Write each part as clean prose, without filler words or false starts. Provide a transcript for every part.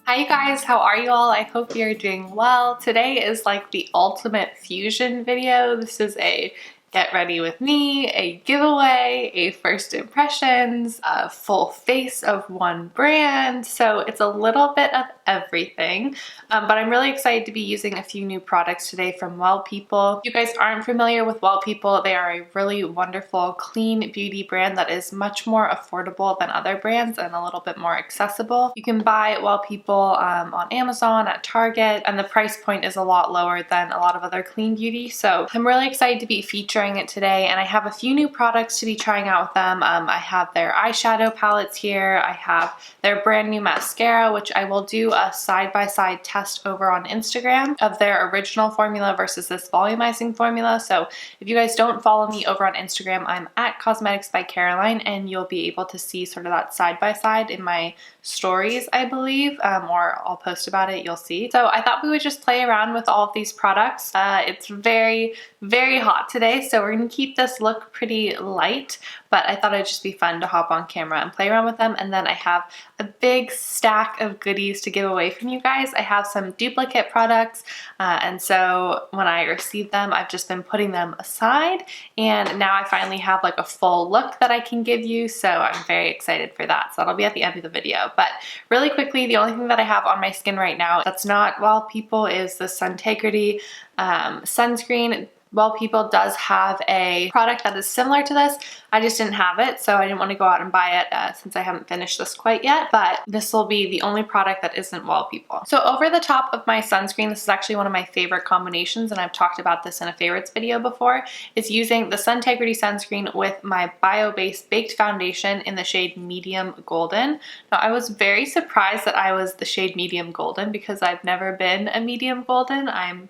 Hi you guys, how are you all? I hope you're doing well. Today is like the ultimate fusion video. This is a get ready with me, a giveaway, a first impressions, a full face of one brand. So it's a little bit of everything, but I'm really excited to be using a few new products today from Well People. If you guys aren't familiar with Well People, they are a really wonderful clean beauty brand that is much more affordable than other brands and a little bit more accessible. You can buy Well People on Amazon, at Target, and the price point is a lot lower than a lot of other clean beauty. So I'm really excited to be featuring it today, and I have a few new products to be trying out with them. I have their eyeshadow palettes here. I have their brand new mascara, which I will do a side-by-side test over on Instagram of their original formula versus this volumizing formula. So if you guys don't follow me over on Instagram, I'm at cosmeticsbycaroline, and you'll be able to see sort of that side-by-side in my stories, I believe, or I'll post about it, you'll see. So I thought we would just play around with all of these products. It's very, very hot today, so we're gonna keep this look pretty light, but I thought it'd just be fun to hop on camera and play around with them. And then I have a big stack of goodies to give away from you guys. I have some duplicate products, and so when I received them, I've just been putting them aside, and now I finally have like a full look that I can give you, so I'm very excited for that. So that'll be at the end of the video. But really quickly, the only thing that I have on my skin right now that's not Well People is the Suntegrity sunscreen. Well People does have a product that is similar to this. I just didn't have it, so I didn't want to go out and buy it since I haven't finished this quite yet, but this will be the only product that isn't Well People. So over the top of my sunscreen, this is actually one of my favorite combinations, and I've talked about this in a favorites video before, is using the Suntegrity sunscreen with my bio-based baked foundation in the shade Medium Golden. Now I was very surprised that I was the shade Medium Golden because I've never been a medium golden. I'm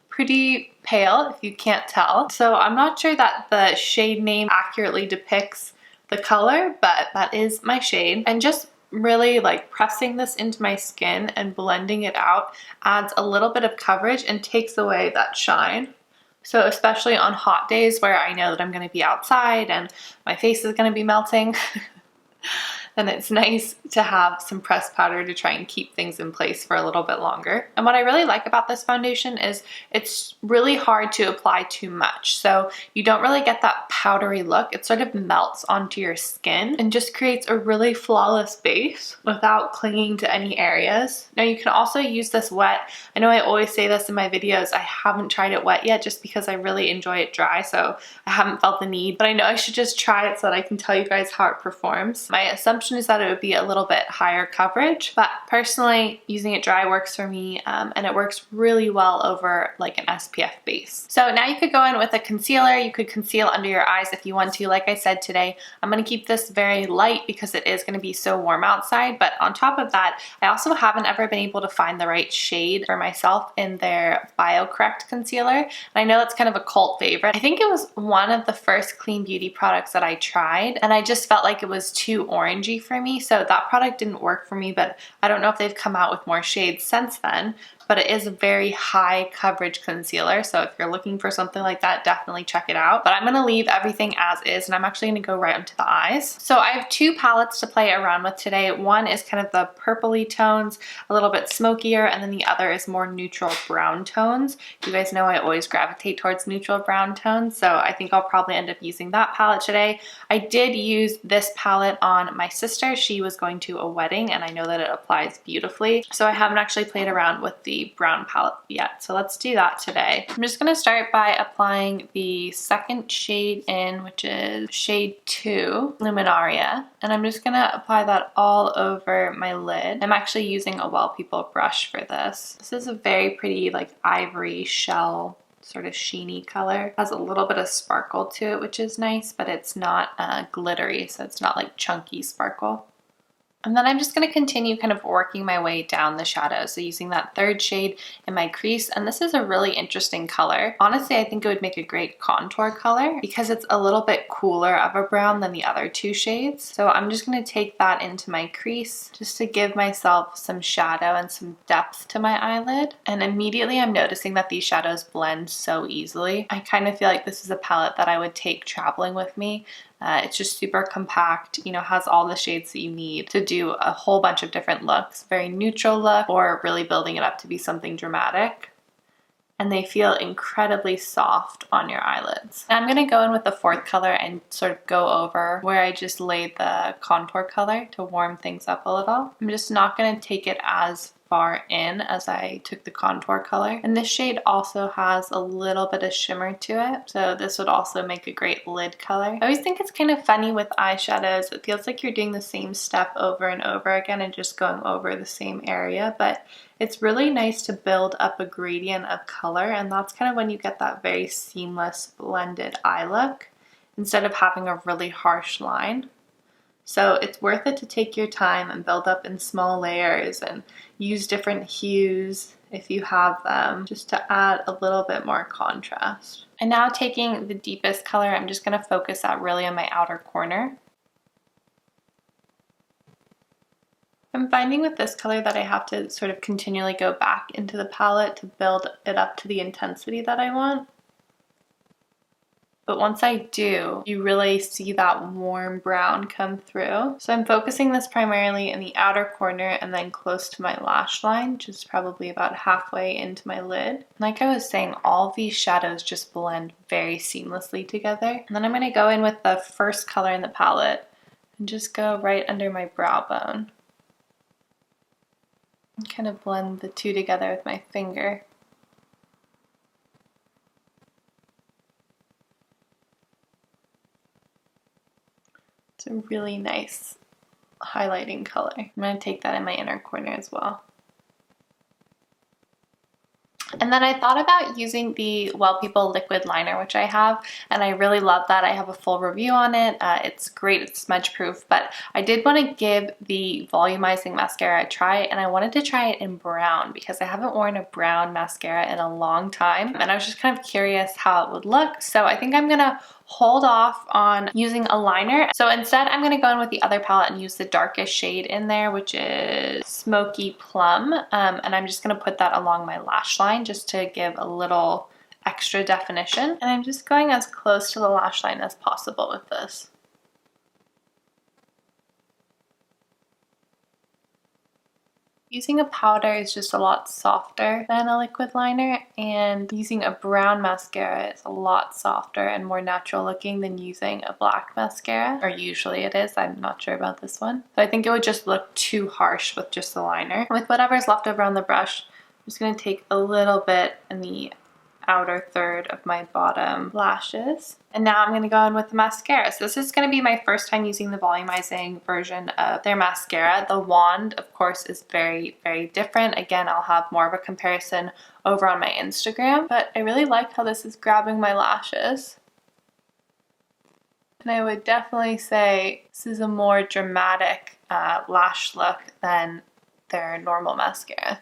pretty pale, if you can't tell. So I'm not sure that the shade name accurately depicts the color, but that is my shade. And just really like pressing this into my skin and blending it out adds a little bit of coverage and takes away that shine. So especially on hot days where I know that I'm gonna be outside and my face is gonna be melting, then it's nice to have some pressed powder to try and keep things in place for a little bit longer. And what I really like about this foundation is it's really hard to apply too much. So you don't really get that powdery look. It sort of melts onto your skin and just creates a really flawless base without clinging to any areas. Now you can also use this wet. I know I always say this in my videos, I haven't tried it wet yet just because I really enjoy it dry, so I haven't felt the need, but I know I should just try it so that I can tell you guys how it performs. My assumption is that it would be a little bit higher coverage, but personally using it dry works for me, and it works really well over like an SPF base. So now you could go in with a concealer. You could conceal under your eyes if you want to. Like I said today, I'm going to keep this very light because it is going to be so warm outside, but on top of that, I also haven't ever been able to find the right shade for myself in their BioCorrect concealer, and I know it's kind of a cult favorite. I think it was one of the first clean beauty products that I tried, and I just felt like it was too orangey for me, so that product didn't work for me, but I don't know if they've come out with more shades since then. But it is a very high coverage concealer, so if you're looking for something like that, definitely check it out. But I'm going to leave everything as is, and I'm actually going to go right into the eyes. So I have two palettes to play around with today. One is kind of the purpley tones, a little bit smokier, and then the other is more neutral brown tones. You guys know I always gravitate towards neutral brown tones, so I think I'll probably end up using that palette today. I did use this palette on my sister. She was going to a wedding, and I know that it applies beautifully, so I haven't actually played around with the brown palette yet, so let's do that today. I'm just going to start by applying the second shade in, which is shade 2, Luminaria, and I'm just going to apply that all over my lid. I'm actually using a Well People brush for this. This is a very pretty like ivory shell sort of sheeny color. It has a little bit of sparkle to it, which is nice, but it's not glittery, so it's not like chunky sparkle. And then I'm just going to continue kind of working my way down the shadow. So using that third shade in my crease. And this is a really interesting color. Honestly, I think it would make a great contour color because it's a little bit cooler of a brown than the other two shades. So I'm just going to take that into my crease just to give myself some shadow and some depth to my eyelid. And immediately I'm noticing that these shadows blend so easily. I kind of feel like this is a palette that I would take traveling with me. It's just super compact, you know, has all the shades that you need to do a whole bunch of different looks. Very neutral look or really building it up to be something dramatic. And they feel incredibly soft on your eyelids. And I'm gonna go in with the fourth color and sort of go over where I just laid the contour color to warm things up a little. I'm just not gonna take it as far in as I took the contour color. And this shade also has a little bit of shimmer to it, so this would also make a great lid color. I always think it's kind of funny with eyeshadows. It feels like you're doing the same step over and over again and just going over the same area, but it's really nice to build up a gradient of color, and that's kind of when you get that very seamless blended eye look instead of having a really harsh line. So it's worth it to take your time and build up in small layers and use different hues if you have them, just to add a little bit more contrast. And now taking the deepest color, I'm just going to focus that really on my outer corner. I'm finding with this color that I have to sort of continually go back into the palette to build it up to the intensity that I want. But once I do, you really see that warm brown come through. So I'm focusing this primarily in the outer corner and then close to my lash line, which is probably about halfway into my lid. Like I was saying, all of these shadows just blend very seamlessly together. And then I'm gonna go in with the first color in the palette and just go right under my brow bone. And kind of blend the two together with my finger. It's a really nice highlighting color. I'm going to take that in my inner corner as well. And then I thought about using the W3ll liquid liner, which I have, and I really love that. I have a full review on it. It's great, it's smudge proof, but I did want to give the volumizing mascara a try, and I wanted to try it in brown because I haven't worn a brown mascara in a long time, and I was just kind of curious how it would look. So I think I'm gonna hold off on using a liner. So instead I'm gonna go in with the other palette and use the darkest shade in there, which is Smoky Plum, and I'm just gonna put that along my lash line just to give a little extra definition. And I'm just going as close to the lash line as possible with this. Using a powder is just a lot softer than a liquid liner, and using a brown mascara is a lot softer and more natural looking than using a black mascara, or usually it is. I'm not sure about this one. So I think it would just look too harsh with just the liner. With whatever's left over on the brush, I'm just going to take a little bit in the outer third of my bottom lashes. And now I'm going to go in with the mascara. So this is going to be my first time using the volumizing version of their mascara. The wand, of course, is very, very different. Again, I'll have more of a comparison over on my Instagram, but I really like how this is grabbing my lashes. And I would definitely say this is a more dramatic lash look than their normal mascara.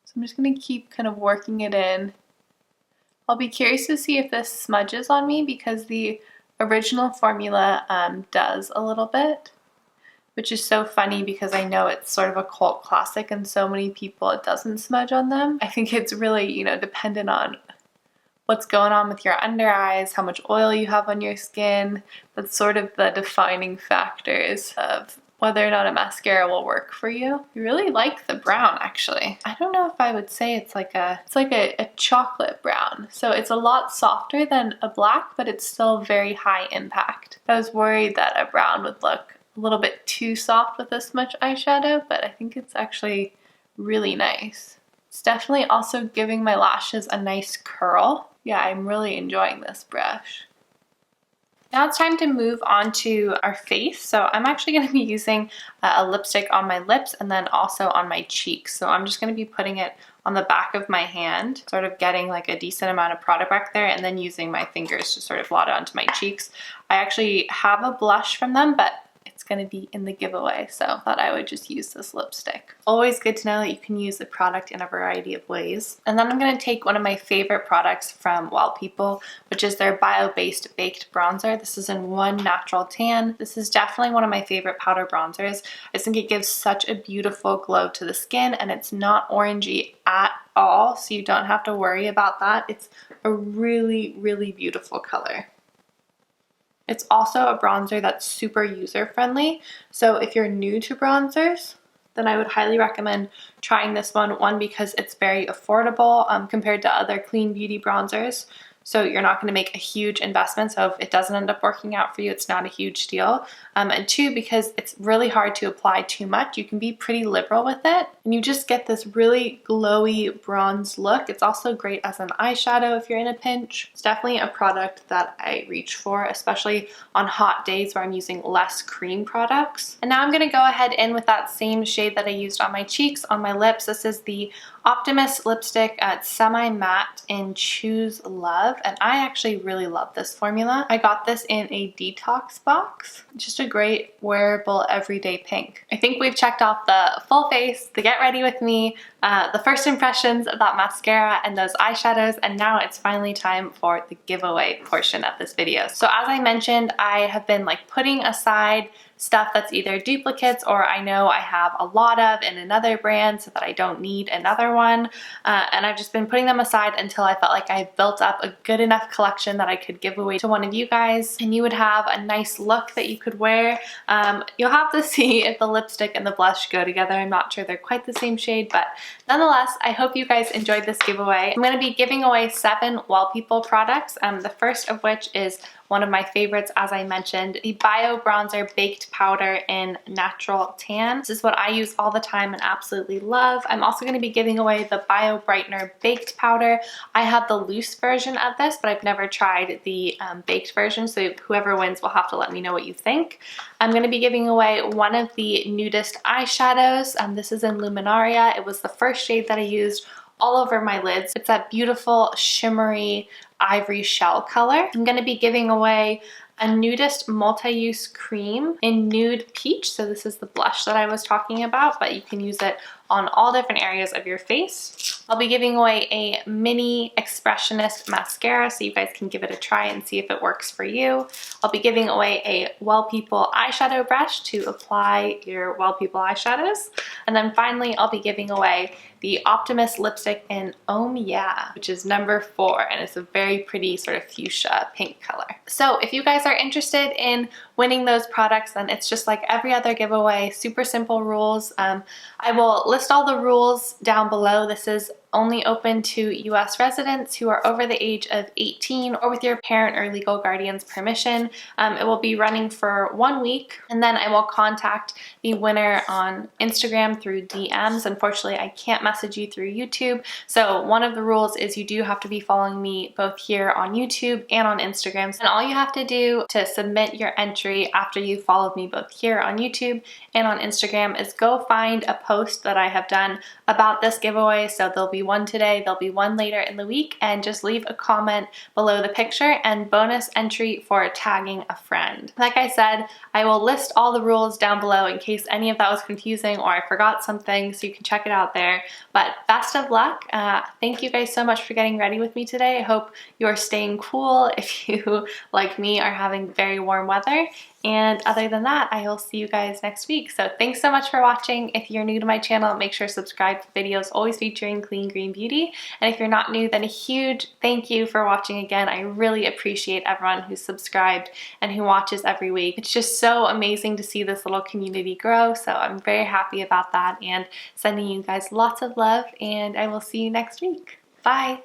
So I'm just going to keep kind of working it in. I'll be curious to see if this smudges on me because the original formula does a little bit, which is so funny because I know it's sort of a cult classic and so many people it doesn't smudge on them. I think it's really, you know, dependent on what's going on with your under eyes, how much oil you have on your skin. That's sort of the defining factors of whether or not a mascara will work for you. I really like the brown, actually. I don't know if I would say it's like a chocolate brown. So it's a lot softer than a black, but it's still very high impact. I was worried that a brown would look a little bit too soft with this much eyeshadow, but I think it's actually really nice. It's definitely also giving my lashes a nice curl. Yeah, I'm really enjoying this brush. Now it's time to move on to our face. So I'm actually going to be using a lipstick on my lips and then also on my cheeks. So I'm just going to be putting it on the back of my hand, sort of getting like a decent amount of product back there and then using my fingers to sort of blot it onto my cheeks. I actually have a blush from them, but it's going to be in the giveaway, so I thought I would just use this lipstick. Always good to know that you can use the product in a variety of ways. And then I'm going to take one of my favorite products from W3ll, which is their bio-based baked bronzer. This is in 1 Natural Tan. This is definitely one of my favorite powder bronzers. I just think it gives such a beautiful glow to the skin, and it's not orangey at all, so you don't have to worry about that. It's a really, really beautiful color. It's also a bronzer that's super user-friendly. So if you're new to bronzers, then I would highly recommend trying this one. One, because it's very affordable compared to other clean beauty bronzers. So you're not going to make a huge investment. So if it doesn't end up working out for you, it's not a huge deal. And two, because it's really hard to apply too much. You can be pretty liberal with it, and you just get this really glowy bronze look. It's also great as an eyeshadow if you're in a pinch. It's definitely a product that I reach for, especially on hot days where I'm using less cream products. And now I'm going to go ahead in with that same shade that I used on my cheeks, on my lips. This is the Optimist lipstick at semi-matte in Choose Love, and I actually really love this formula. I got this in a detox box. Just a great wearable everyday pink. I think we've checked off the full face, the get ready with me, the first impressions of that mascara and those eyeshadows, and now it's finally time for the giveaway portion of this video. So as I mentioned, I have been like putting aside stuff that's either duplicates or I know I have a lot of in another brand so that I don't need another one, and I've just been putting them aside until I felt like I built up a good enough collection that I could give away to one of you guys, and you would have a nice look that you could wear. You'll have to see if the lipstick and the blush go together. I'm not sure they're quite the same shade, but nonetheless, I hope you guys enjoyed this giveaway. I'm going to be giving away 7 Well People products, the first of which is one of my favorites, as I mentioned, the Bio Bronzer Baked Powder in Natural Tan. This is what I use all the time and absolutely love. I'm also going to be giving away the Bio Brightener Baked Powder. I have the loose version of this, but I've never tried the baked version, so whoever wins will have to let me know what you think. I'm going to be giving away one of the nudist eyeshadows. This is in Luminaria. It was the first shade that I used all over my lids. It's that beautiful shimmery ivory shell color. I'm going to be giving away a nudist multi-use cream in Nude Peach. So this is the blush that I was talking about, but you can use it on all different areas of your face. I'll be giving away a mini expressionist mascara so you guys can give it a try and see if it works for you. I'll be giving away a Well People eyeshadow brush to apply your Well People eyeshadows. And then finally, I'll be giving away the Optimist lipstick in Yeah, which is number 4, and it's a very pretty sort of fuchsia pink color. So if you guys are interested in winning those products, then it's just like every other giveaway, super simple rules. I will list all the rules down below. This is only open to US residents who are over the age of 18 or with your parent or legal guardian's permission. It will be running for 1 week, and then I will contact the winner on Instagram through DMs. Unfortunately, I can't message you through YouTube. So one of the rules is you do have to be following me both here on YouTube and on Instagram. And all you have to do to submit your entry after you followed me both here on YouTube and on Instagram is go find a post that I have done about this giveaway. So there'll be one today, there'll be one later in the week, and just leave a comment below the picture and bonus entry for tagging a friend. Like I said, I will list all the rules down below in case any of that was confusing or I forgot something, so you can check it out there. But best of luck. Thank you guys so much for getting ready with me today. I hope you're staying cool if you, like me, are having very warm weather. And other than that, I will see you guys next week. So thanks so much for watching. If you're new to my channel, make sure to subscribe to videos always featuring clean green beauty. And if you're not new, then a huge thank you for watching again. I really appreciate everyone who's subscribed and who watches every week. It's just so amazing to see this little community grow. So I'm very happy about that and sending you guys lots of love, and I will see you next week. Bye.